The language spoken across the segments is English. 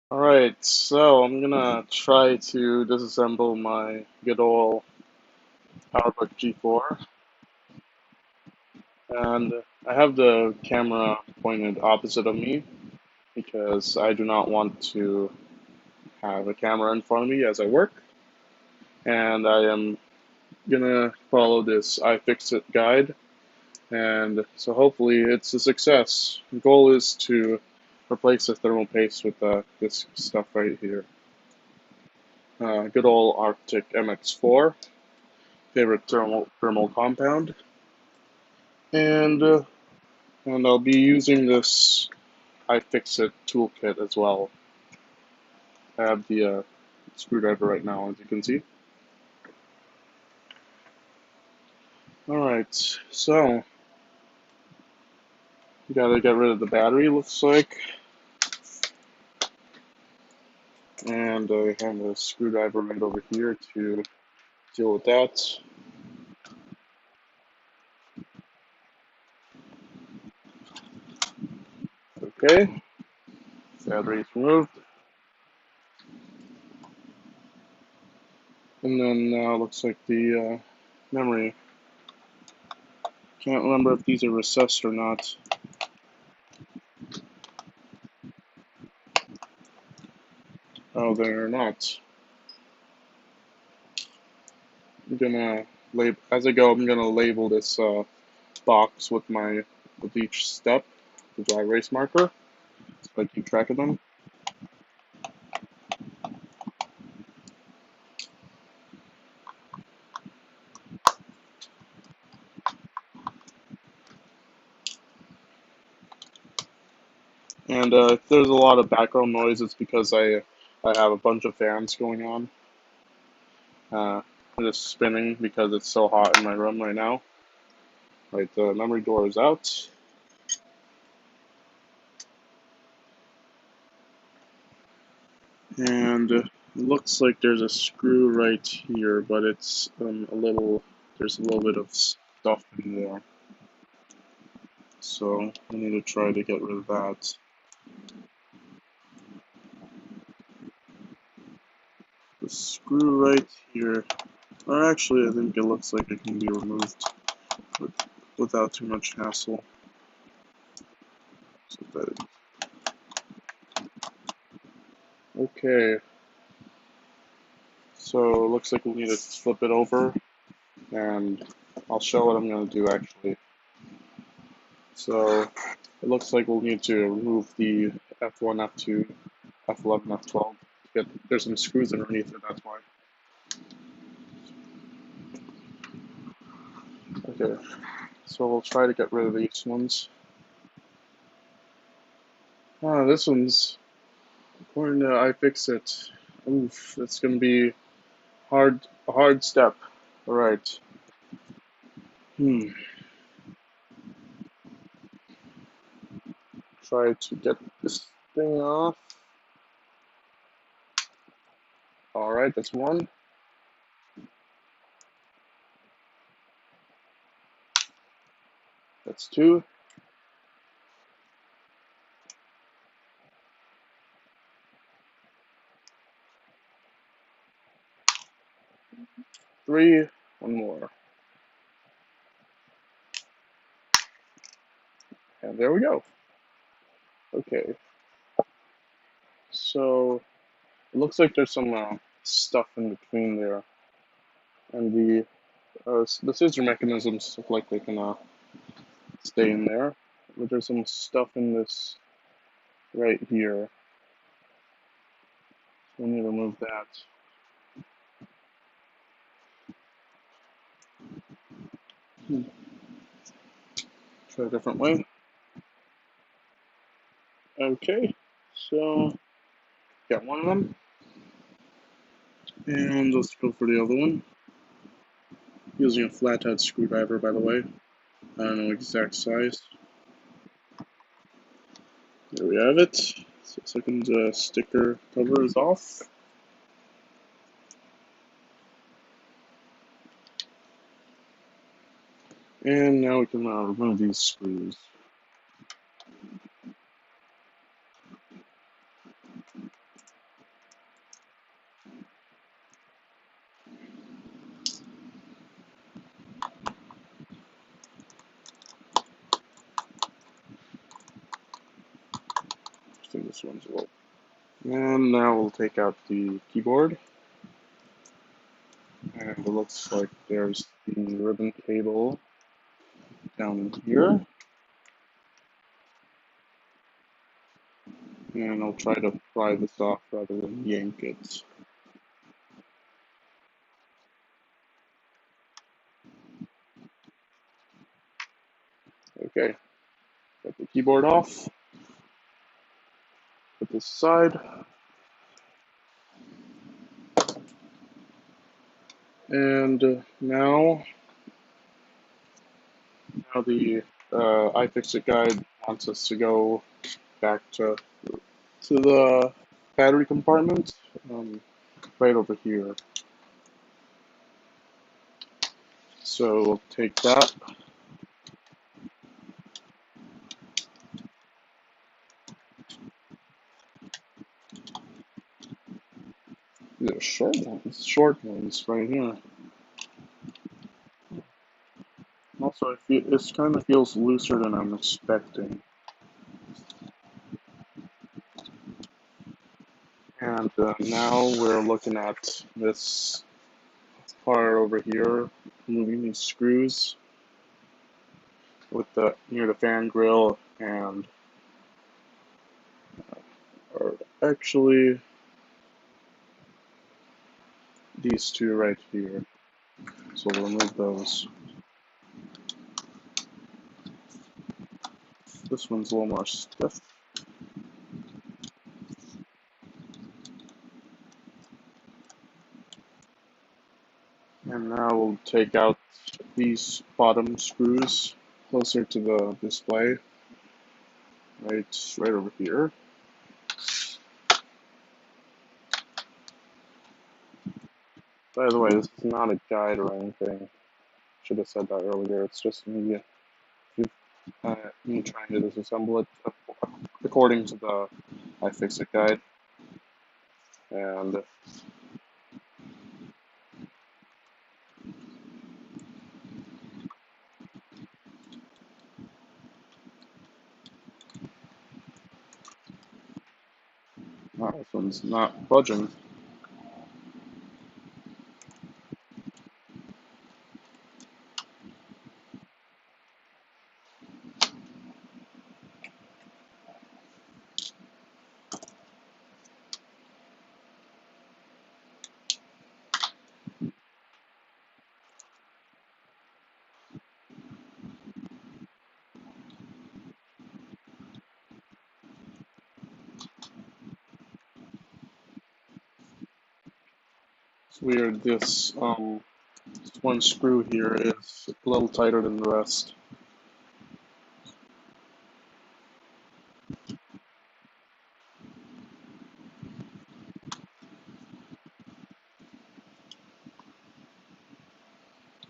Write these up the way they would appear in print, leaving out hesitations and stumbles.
Alright, so I'm gonna try to disassemble my good old PowerBook G4, and I have the camera pointed opposite of me because I do not want to have a camera in front of me as I work, and I am gonna follow this iFixit guide, and so hopefully it's a success. The goal is to replace the thermal paste with this stuff right here. Good old Arctic MX4. Favorite thermal compound, and I'll be using this iFixit toolkit as well. I have the screwdriver right now, as you can see. All right, so you gotta get rid of the battery, looks like, and I have a screwdriver right over here to deal with that. Okay, battery is removed, and then now looks like the memory. Can't remember if these are recessed or not. Oh, they're not. I'm gonna as I go. I'm gonna label this box with each step, the dry erase marker, so I keep track of them. And if there's a lot of background noise, it's because I have a bunch of fans going on. I'm just spinning because it's so hot in my room right now. Right, the memory door is out. And it looks like there's a screw right here, but it's there's a little bit of stuff in there. So I need to try to get rid of that. The screw right here, or actually I think it looks like it can be removed without too much hassle. Okay, so it looks like we'll need to flip it over, and I'll show what I'm going to do actually. So it looks like we'll need to remove the F1, F2, F11, F12. There's some screws underneath it, that's why. Okay, so we'll try to get rid of these ones. This one's, according to iFixit, oof, it's going to be a hard step. Alright. Try to get this thing off. Alright, that's one. That's two. Three. One more. And there we go. Okay. So it looks like there's some stuff in between there. And the scissor mechanisms look like they can stay in there. But there's some stuff in this right here. So we need to remove that. Try a different way. Okay, so got one of them. And let's go for the other one. Using a flathead screwdriver, by the way. I don't know exact size. There we have it. 6 seconds sticker cover is off. And now we can remove these screws. this one's low. And now we'll take out the keyboard. And it looks like there's the ribbon cable down here. And I'll try to pry this off rather than yank it. Okay, got the keyboard off. Put this aside. And now the iFixit guide wants us to go back to the battery compartment, right over here. So we'll take that. These are short ones right here. Also, it kind of feels looser than I'm expecting. And now we're looking at this part over here, moving these screws with near the fan grill and or actually these two right here. So we'll remove those. This one's a little more stiff. And now we'll take out these bottom screws closer to the display, right over here. By the way, this is not a guide or anything. Should have said that earlier. It's just me trying to disassemble it according to the iFixit guide. And this one's not budging. It's weird. This one screw here is a little tighter than the rest.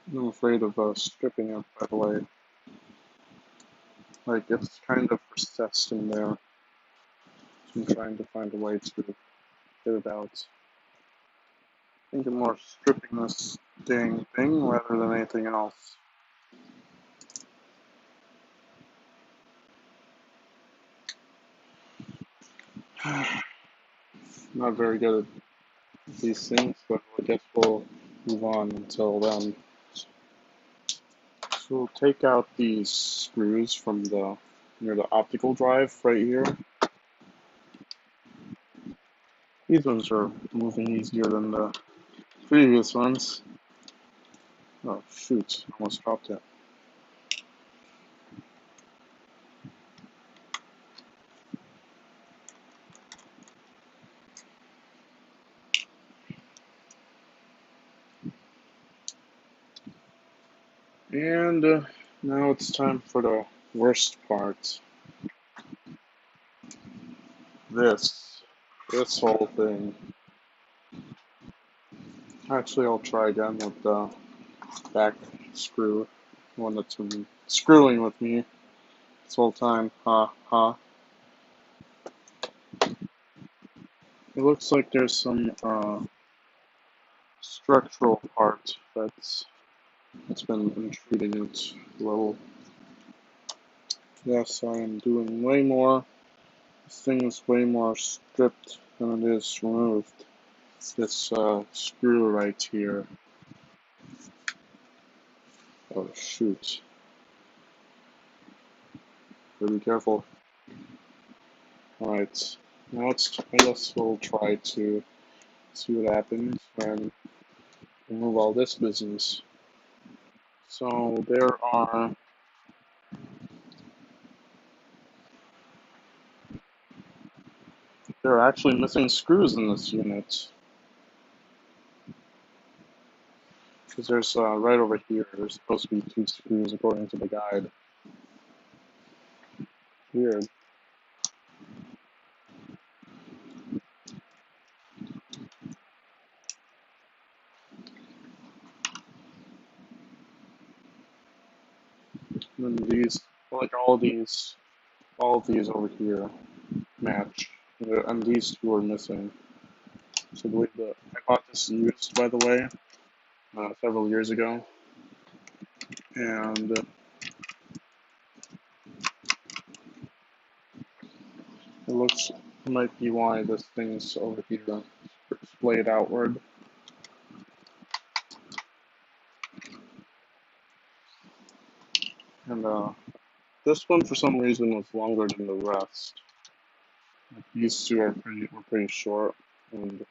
I'm afraid of stripping it, by the way. Like, it's kind of recessed in there. So I'm trying to find a way to get it out. Thinking more stripping this dang thing rather than anything else. Not very good at these things, but I guess we'll move on until then. So we'll take out these screws from near the optical drive right here. These ones are moving easier than the previous ones. Oh shoot, almost dropped it. And now it's time for the worst part. This whole thing. Actually, I'll try again with the back screw, the one that's been screwing with me this whole time. Ha ha. It looks like there's some structural part that's been intruding it a little. Yes, I am doing way more This thing is way more stripped than it is removed. This screw right here. Oh shoot. Better be careful. Alright. Now I guess we'll try to see what happens when we remove all this business. So there are actually missing screws in this unit. Because there's right over here, there's supposed to be 2 screws according to the guide. Weird. And then these, like all of these over here match. And these 2 are missing. So I bought this used, by the way, several years ago. And it might be why this thing's over here splayed outward. And this one, for some reason, was longer than the rest. These 2 were pretty short. And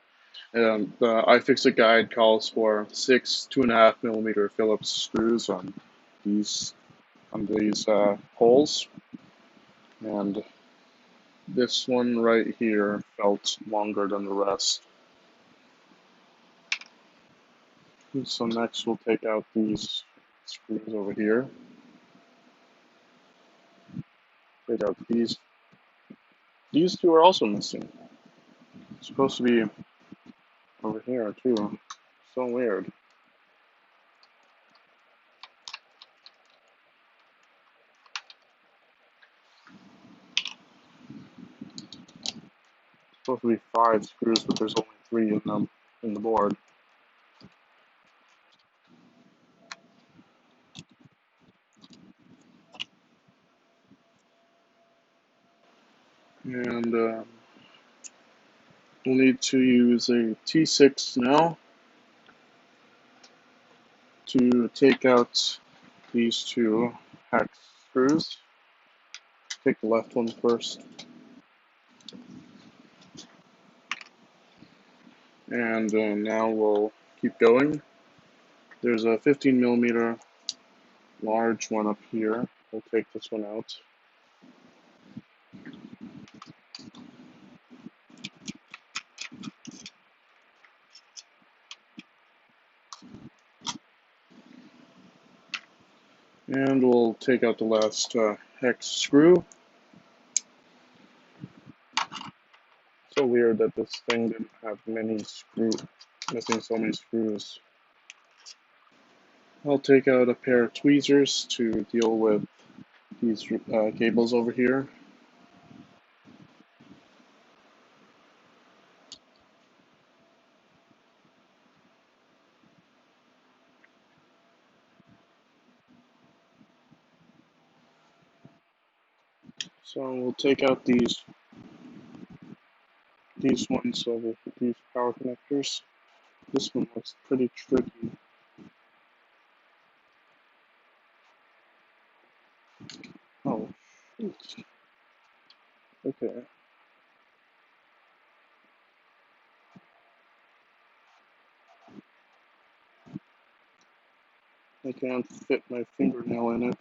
the iFixit guide calls for 6 2.5mm Phillips screws on these holes, and this one right here felt longer than the rest. And so next we'll take out these screws over here. Take out these. These 2 are also missing. It's supposed to be over here too. So weird. It's supposed to be 5 screws, but there's only 3 in them in the board. And we'll need to use a T6 now to take out these 2 hex screws. Take the left one first. And now we'll keep going. There's a 15mm large one up here. We'll take this one out. And we'll take out the last hex screw. So weird that this thing didn't have missing so many screws. I'll take out a pair of tweezers to deal with these cables over here. So we'll take out these ones over these power connectors. This one looks pretty tricky. Oh, shoot. Okay. I can't fit my fingernail in it.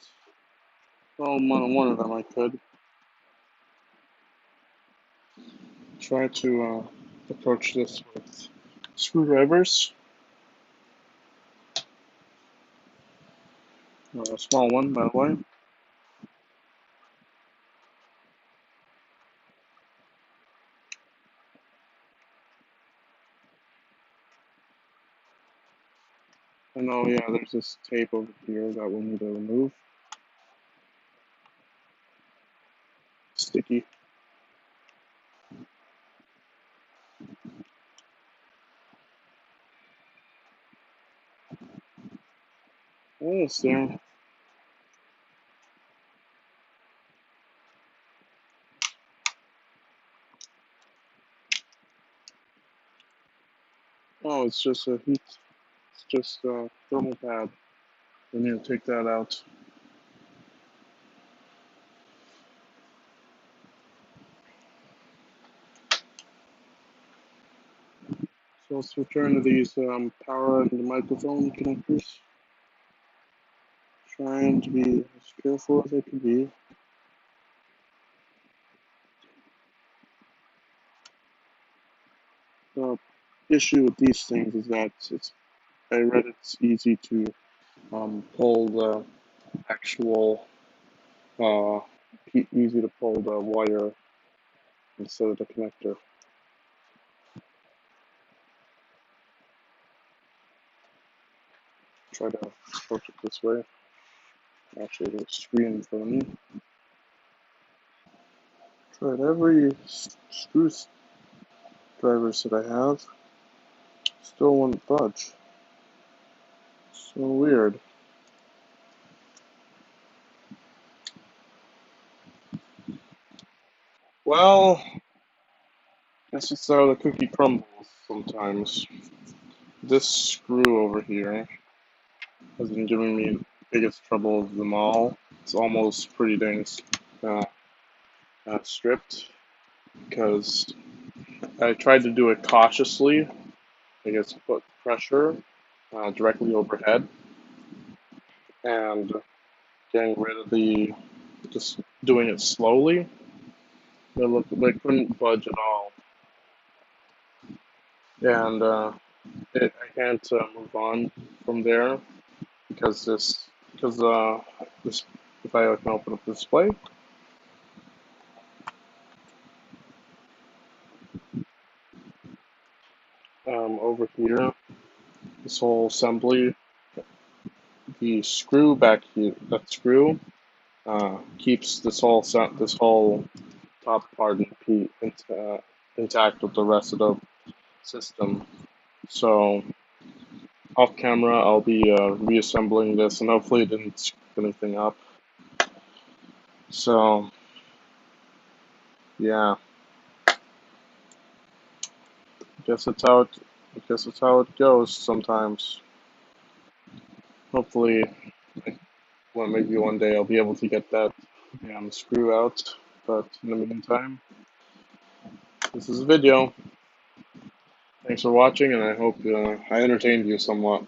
Well, on one of them I could. Try to approach this with screwdrivers. A small one, by the way. And oh yeah, there's this tape over here that we'll need to remove. Sticky. Almost there. Oh, it's just a heat. It's just a thermal pad. I need to take that out. So let's return to these power and the microphone connectors. Trying to be as careful as I can be. The issue with these things is that I read it's easy to pull the actual, uh, easy to pull the wire instead of the connector. Try to approach it this way. Actually, there's a screen in front of me. Tried every screwdrivers that I have. Still won't budge. So weird. Well, guess it's how the cookie crumbles sometimes. This screw over here has been giving me the biggest trouble of them all. It's almost pretty dang uh, stripped because I tried to do it cautiously. I guess put pressure directly overhead and getting rid of just doing it slowly. They couldn't budge at all, and I can't move on from there because this if I can open up the display over here, this whole assembly, the screw back here, that screw keeps this whole top part intact with the rest of the system. So off camera, I'll be reassembling this, and hopefully it didn't screw anything up. So yeah, I guess that's how it goes sometimes. Hopefully, well, maybe one day I'll be able to get that damn screw out. But in the meantime, this is a video. Thanks for watching, and I hope I entertained you somewhat.